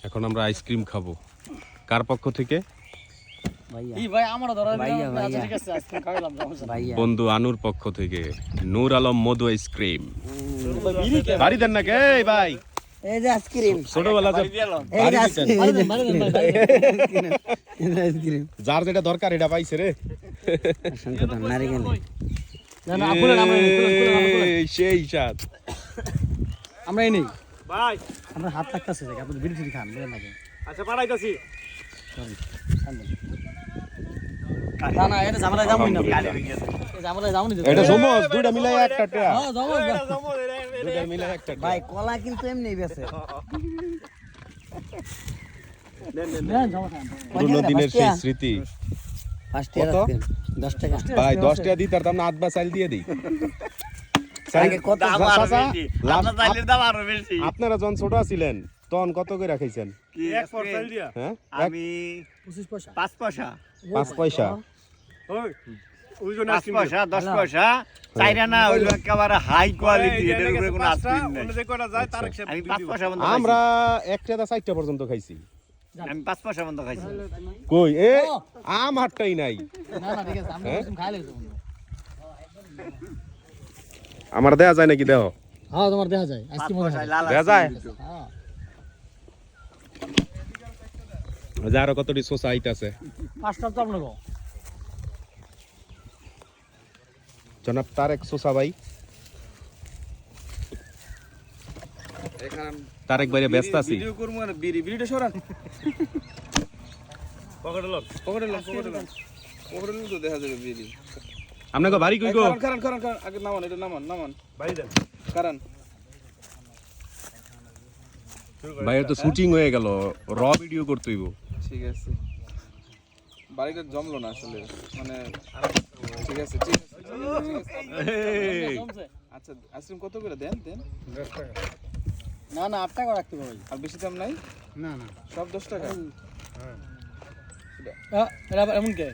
এখন আমরা আইসক্রিম খাবো। কার পক্ষ থেকে? বন্ধু আনুর পক্ষ থেকে। নূর আলম মধু আইসক্রিম। বাড়ি দেন না কে ভাই? এই যে আইসক্রিম ছোটবেলা যার যেটা দরকার এটা পাইছে রে। সেই স্বাদ। আমরা এই নেই ভাই, আমরা হাত লাগতেছে আপনি বিড়ি টিড়ি খান বুঝলেন নাকি? আচ্ছা পাঠাইতাছি। না না এটা ঝামেলা যাবো না, ঝামেলা যাবো না। এটা সমস দুইটা মিলাই একটা টাকা। হ্যাঁ যাবো দুইটা মিলাই একটা টাকা। ভাই কলা কিন্তু এমনি বেছে নেন যাবো খান। পুরোনো দিনের সেই স্মৃতি। 5 টাকা 10 টাকা ভাই 10 টাকা দিই তার দাম না আধা চাল দিয়ে দিই। আগে কত আপনারা যখন ছোট ছিলেন তখন কত করে রাখাইছেন? কি এক পয়সা দিয়া? হ্যাঁ আমি 25 পয়সা 5 পয়সা 5 পয়সা। ওই ওই জন্য 5 পয়সা 10 পয়সা চাইরা না হইলো একেবারে হাই কোয়ালিটি, এর উপরে কোনো আইসক্রিম নাই। যে কয়টা যায় তার হিসাব আমি 5 পয়সা বন্ধ আমরা একটা 4টা পর্যন্ত খাইছি। আমি 5 পয়সা বন্ধ খাইছি। কই এ আম হাটটাই নাই। না না ঠিক আছে, আমরা কিছু খাই লাইছো। আমার দেয়া যায় নাকি দেও? হ্যাঁ তোমার দেখা যায় 5 আইসক্রিম পয়সা লাল দেয়া যায়? হ্যাঁ যে আরো কতটি সোসা আইতাছে। 5টা তো আপনাকে জনাব তারেক সোসা ভাই। তারেক ভাইরে ব্যস্ত আছি। ভিডিও করব না, বিড়িটা সরান। পকেটে তো দেখা যাবে বিড়ি। আপনাকে বাড়ি কই গো? কারণ আগে নামান, এটা নামান বাড়ি দেন। কারণ ভাইয়ের তো শুটিং হয়ে গেল, র ভিডিও করতে হইব। ঠিক আছে, বাড়িটা জমলো না আসলে, মানে ঠিক আছে। আচ্ছা আইসক্রিম কত করে দেন? 10 টাকা। না না 8 টাকা রাখতে পারো। আর বেশি দাম নাই? না না সব 10 টাকা। এটা এমন কে?